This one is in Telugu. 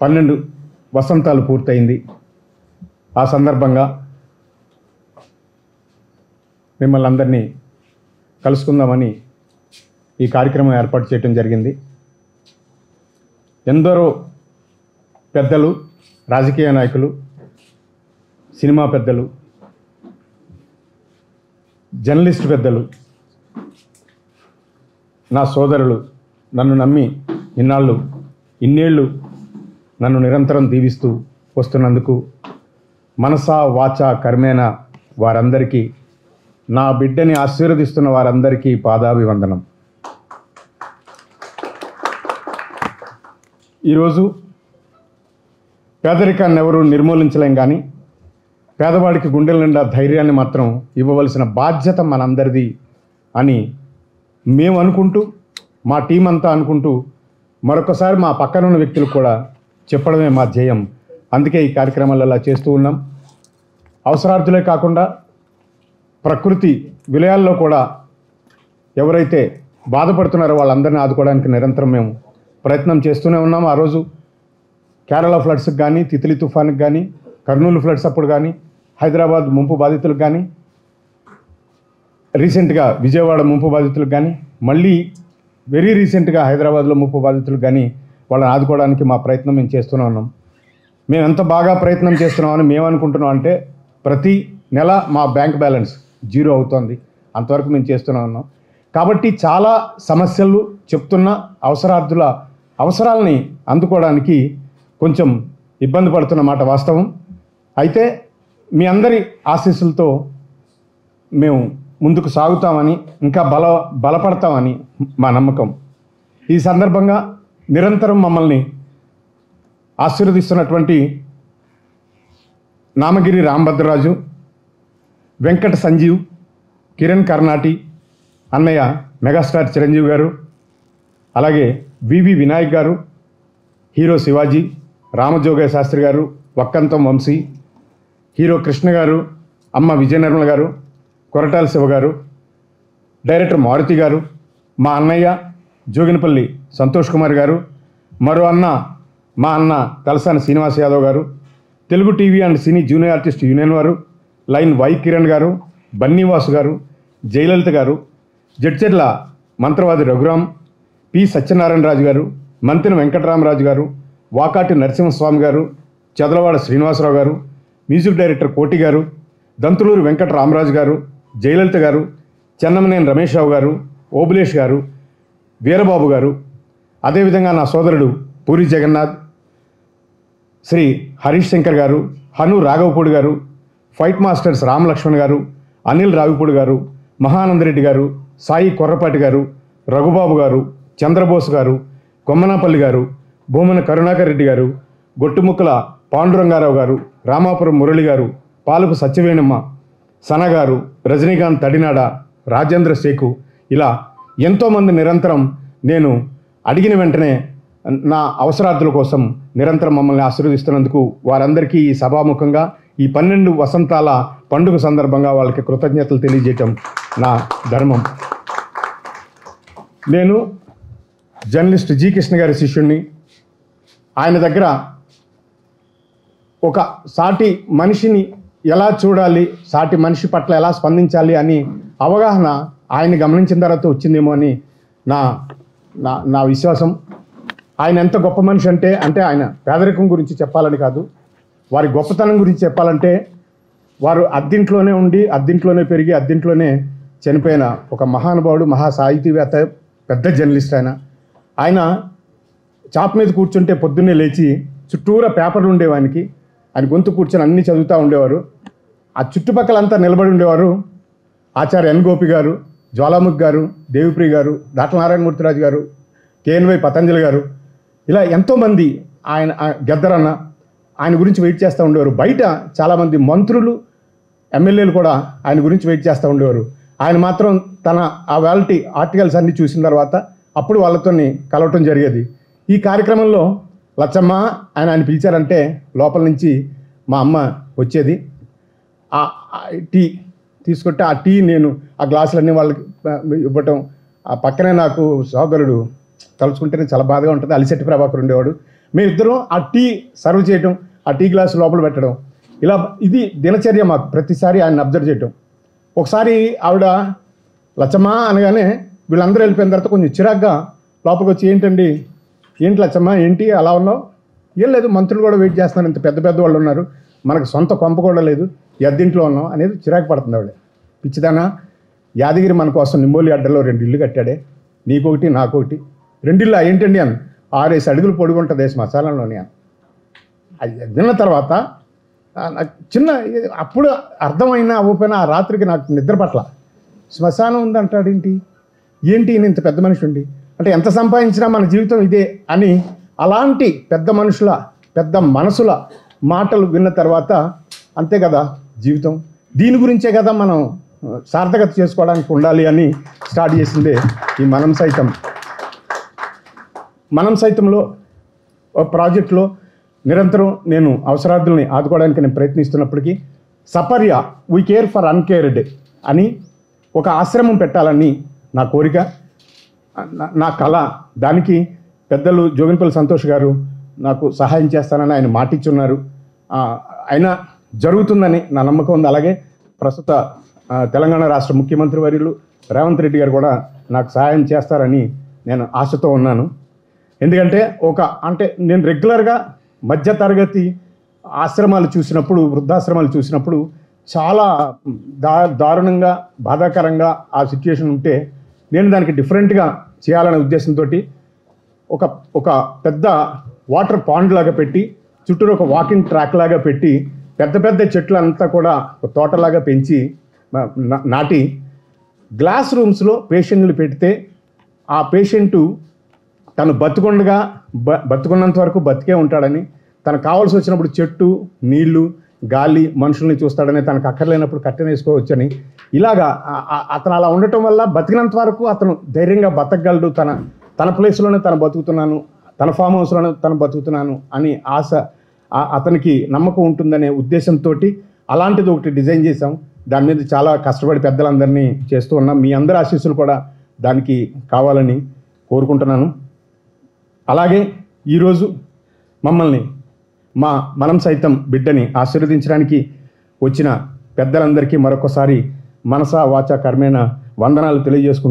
12 వసంతాలు పూర్తయింది. ఆ సందర్భంగా మిమ్మల్ని అందరినీ కలుసుకుందామని ఈ కార్యక్రమం ఏర్పాటు చేయడం జరిగింది. ఎందరో పెద్దలు, రాజకీయ నాయకులు, సినిమా పెద్దలు, జర్నలిస్ట్ పెద్దలు, నా సోదరులు నన్ను నమ్మి ఇన్నేళ్ళు నన్ను నిరంతరం దీవిస్తూ వస్తున్నందుకు మనసా వాచా కర్మేణ వారందరికీ, నా బిడ్డని ఆశీర్వదిస్తున్న వారందరికీ పాదాభివందనం. ఈరోజు పేదరికాన్ని ఎవరూ నిర్మూలించలేం, కానీ పేదవాడికి గుండెల నిండా ధైర్యాన్ని మాత్రం ఇవ్వవలసిన బాధ్యత మనందరిది అని మేము అనుకుంటూ, మా టీం అంతా అనుకుంటూ, మరొకసారి మా పక్కనున్న వ్యక్తులు కూడా చెప్పడమే మా ధ్యేయం. అందుకే ఈ కార్యక్రమాలు అలా చేస్తూ ఉన్నాం. అవసరార్థులే కాకుండా ప్రకృతి విలయాల్లో కూడా ఎవరైతే బాధపడుతున్నారో వాళ్ళందరినీ ఆదుకోవడానికి నిరంతరం మేము ప్రయత్నం చేస్తూనే ఉన్నాం. ఆ రోజు కేరళ ఫ్లడ్స్కి కానీ, తిత్లీ తుఫాన్కి కానీ, కర్నూలు ఫ్లడ్స్ అప్పుడు కానీ, హైదరాబాద్ ముంపు బాధితులకు కానీ, రీసెంట్గా విజయవాడ ముంపు బాధితులకు కానీ, మళ్ళీ వెరీ రీసెంట్గా హైదరాబాద్లో ముంపు బాధితులకు కానీ వాళ్ళని ఆదుకోవడానికి మా ప్రయత్నం మేము చేస్తూనే ఉన్నాం. మేము ఎంత బాగా ప్రయత్నం చేస్తున్నామని మేము అనుకుంటున్నాం అంటే, ప్రతి నెల మా బ్యాంక్ బ్యాలెన్స్ 0 అవుతోంది. అంతవరకు మేము చేస్తూనే ఉన్నాం. కాబట్టి చాలా సమస్యలు చెప్తున్న అవసరార్థుల అవసరాలని అందుకోవడానికి కొంచెం ఇబ్బంది పడుతున్న మాట వాస్తవం. అయితే మీ అందరి ఆశీస్సులతో మేము ముందుకు సాగుతామని, ఇంకా బలపడతామని మా నమ్మకం. ఈ సందర్భంగా నిరంతరం మమ్మల్ని ఆశీర్వదిస్తున్నటువంటి నామగిరి రాంభద్రరాజు, వెంకట సంజీవ్, కిరణ్ కర్నాటి, అన్నయ్య మెగాస్టార్ చిరంజీవి గారు, అలాగే వివి వినాయక్ గారు, హీరో శివాజీ, రామజోగయ్య శాస్త్రి గారు, వక్కంతం వంశీ, హీరో కృష్ణ గారు, అమ్మ విజయనిర్మల గారు, కొరటాల శివ గారు, డైరెక్టర్ మారుతి గారు, మా అన్నయ్య జోగినపల్లి సంతోష్ కుమార్ గారు, మరో అన్న మా అన్న తలసాని శ్రీనివాస్ యాదవ్ గారు, Telugu TV and cine junior artist union వారు, లైన్ వై కిరణ్ గారు, బన్నీవాసు గారు, జయలలిత గారు, జడ్చెర్ల మంత్రవాది రఘురామ్, పి సత్యనారాయణ రాజు గారు, మంతిన వెంకటరామరాజు గారు, వాకాటి నరసింహస్వామి గారు, చదలవాడ శ్రీనివాసరావు గారు, మ్యూజిక్ డైరెక్టర్ కోటి గారు, దంతులూరు వెంకట రామరాజు గారు, జయలలిత గారు, చెన్నమనేని రమేష్ రావు గారు, ఓబులేష్ గారు, వీరబాబు గారు, అదేవిధంగా నా సోదరుడు పూరి జగన్నాథ్, శ్రీ హరీష్ శంకర్ గారు, హను రాఘవపూడి గారు, ఫైట్ మాస్టర్స్ రామ్ లక్ష్మణ్ గారు, అనిల్ రావిపూడి గారు, మహానందరెడ్డి గారు, సాయి కొర్రపాటి గారు, రఘుబాబు గారు, చంద్రబోస్ గారు, కొమ్మనాపల్లి గారు, భూమన కరుణాకర్ రెడ్డి గారు, గొట్టుముక్కల పాండురంగారావు గారు, రామాపురం మురళి గారు, పాలుపు సత్యవేణమ్మ, సన గారు, రజనీకాంత్ తడినాడ, రాజేంద్ర శేఖు, ఇలా ఎంతోమంది నిరంతరం నేను అడిగిన వెంటనే నా అవసరార్థుల కోసం నిరంతరం మమ్మల్ని ఆశీర్వదిస్తున్నందుకు వారందరికీ ఈ సభాముఖంగా ఈ 12 వసంతాల పండుగ సందర్భంగా వాళ్ళకి కృతజ్ఞతలు తెలియజేయటం నా ధర్మం. నేను జర్నలిస్ట్ జి కృష్ణ గారి శిష్యుణ్ణి. ఆయన దగ్గర ఒక సాటి మనిషిని ఎలా చూడాలి, సాటి మనిషి పట్ల ఎలా స్పందించాలి అని అవగాహన ఆయన గమనించిన తర్వాత వచ్చిందేమో అని నా విశ్వాసం. ఆయన ఎంత గొప్ప మనిషి అంటే ఆయన పేదరికం గురించి చెప్పాలని కాదు, వారి గొప్పతనం గురించి చెప్పాలంటే, వారు అద్దింట్లోనే ఉండి, అద్దింట్లోనే పెరిగి, అద్దింట్లోనే చనిపోయిన ఒక మహానుభావుడు, మహా సాహితీవేత్త, పెద్ద జర్నలిస్ట్. ఆయన చాప్ మీద కూర్చుంటే పొద్దున్నే లేచి చుట్టూరా పేపర్లు ఉండేవానికి, ఆయన గొంతు కూర్చొని అన్నీ చదువుతూ ఉండేవారు. ఆ చుట్టుపక్కలంతా నిలబడి ఉండేవారు. ఆచార్య ఎన్ గోపి గారు, జ్వాలాముఖి గారు, దేవిప్రియ గారు, దాట్ల నారాయణమూర్తిరాజు గారు, కేఎన్వై పతంజలి గారు, ఇలా ఎంతోమంది, ఆయన గద్దరన్న, ఆయన గురించి వెయిట్ చేస్తూ ఉండేవారు. బయట చాలామంది మంత్రులు, ఎమ్మెల్యేలు కూడా ఆయన గురించి వెయిట్ చేస్తూ ఉండేవారు. ఆయన మాత్రం తన ఆ వాలిటీ ఆర్టికల్స్ అన్నీ చూసిన తర్వాత అప్పుడు వాళ్ళతో కలవటం జరిగేది. ఈ కార్యక్రమంలో లచ్చమ్మ ఆయన పిలిచారంటే లోపల నుంచి మా అమ్మ వచ్చేది. ఆ టీ తీసుకుంటే ఆ టీ నేను ఆ గ్లాసులన్నీ వాళ్ళకి ఇవ్వటం. ఆ పక్కనే నాకు సోదరుడు తలుచుకుంటేనే చాలా బాధగా ఉంటుంది, అలిశెట్టి ప్రభాకర్ ఉండేవాడు. మేమిద్దరం ఆ టీ సర్వ్ చేయటం, ఆ టీ గ్లాస్ లోపల పెట్టడం, ఇలా ఇది దినచర్య మాకు. ప్రతిసారి ఆయన అబ్జర్వ్ చేయటం. ఒకసారి ఆవిడ లచ్చమ్మ అనగానే వీళ్ళందరూ వెళ్ళిపోయిన తర్వాత కొంచెం చిరాగ్గా లోపలికి వచ్చి, ఏంటి లచ్చమ్మ, ఏంటి అలా ఉన్నావు? ఏం లేదు, మంత్రులు కూడా వెయిట్ చేస్తున్నారు, ఇంత పెద్ద పెద్ద వాళ్ళు ఉన్నారు, మనకు సొంత కొంప కూడా లేదు, ఎద్దింట్లో ఉన్నాం అనేది చిరాకు పడుతుంది ఆవిడ. పిచ్చిదానా, యాదగిరి మన కోసం నిమ్మోలి అడ్డలో 2 ఇళ్ళు కట్టాడే, నీకొకటి నాకొకటి. 2 ఇళ్ళు ఏంటండి అని, 6-7 అడుగులు పొడుగుంటుంది శ్మశానంలోని అని. అది విన్న తర్వాత చిన్న అప్పుడు అర్థమైనా అవ్వకపోయినా ఆ రాత్రికి నాకు నిద్ర పట్ల. శ్మశానం ఉందంటాడు ఏంటి ఇంత పెద్ద మనిషి ఉండి, అంటే ఎంత సంపాదించినా మన జీవితం ఇదే అని అలాంటి పెద్ద మనుషుల పెద్ద మనసుల మాటలు విన్న తర్వాత అంతే కదా జీవితం, దీని గురించే కదా మనం సార్థకత చేసుకోవడానికి ఉండాలి అని స్టార్ట్ చేసిందే ఈ మనం సైతంలో ప్రాజెక్టులో నిరంతరం నేను అవసరార్థుల్ని ఆదుకోవడానికి నేను ప్రయత్నిస్తున్నప్పటికీ సపర్య వీ కేర్ ఫర్ అన్కేర్డ్ అని ఒక ఆశ్రమం పెట్టాలని నా కోరిక, నా కళ. దానికి పెద్దలు జోగినపల్లి సంతోష్ గారు నాకు సహాయం చేస్తానని ఆయన మాటిచ్చున్నారు. అయినా జరుగుతుందని నా నమ్మకం ఉంది. అలాగే ప్రస్తుత తెలంగాణ రాష్ట్ర ముఖ్యమంత్రి వర్యులు రేవంత్ రెడ్డి గారు కూడా నాకు సహాయం చేస్తారని నేను ఆశతో ఉన్నాను. ఎందుకంటే అంటే నేను రెగ్యులర్గా మధ్యతరగతి ఆశ్రమాలు చూసినప్పుడు, వృద్ధాశ్రమాలు చూసినప్పుడు చాలా దారుణంగా బాధాకరంగా ఆ సిచ్యుయేషన్ ఉంటే నేను దానికి డిఫరెంట్గా చేయాలనే ఉద్దేశంతో ఒక పెద్ద వాటర్ పాండ్ లాగా పెట్టి, చుట్టూరు ఒక వాకింగ్ ట్రాక్ లాగా పెట్టి, పెద్ద పెద్ద చెట్లు అంతా కూడా ఒక తోటలాగా పెంచి నాటి గ్లాస్ రూమ్స్లో పేషెంట్లు పెడితే ఆ పేషెంటు తను బతుకున్నంత వరకు బతికే ఉంటాడని, తనకు కావాల్సి వచ్చినప్పుడు చెట్టు, నీళ్లు, గాలి, మనుషుల్ని చూస్తాడని, తనకు అక్కర్లేనప్పుడు కట్టెన వేసుకోవచ్చని, ఇలాగా అతను అలా ఉండటం వల్ల బతికినంత వరకు అతను ధైర్యంగా బతకగలడు, తన ప్లేస్లోనే తను బతుకుతున్నాను, తన ఫామ్ హౌస్లోనే తను బతుకుతున్నాను అని ఆశ, అతనికి నమ్మకం ఉంటుందనే ఉద్దేశంతో అలాంటిది ఒకటి డిజైన్ చేశాం. దాని మీద చాలా కష్టపడి పెద్దలందరినీ చేస్తూ ఉన్నాం. మీ అందరి ఆశీస్సులు కూడా దానికి కావాలని కోరుకుంటున్నాను. అలాగే ఈరోజు మమ్మల్ని మనం సైతం బిడ్డని ఆశీర్వదించడానికి వచ్చిన పెద్దలందరికీ మరొకసారి మనసా వాచా కర్మేణ వందనాలు తెలియజేసుకుంటూ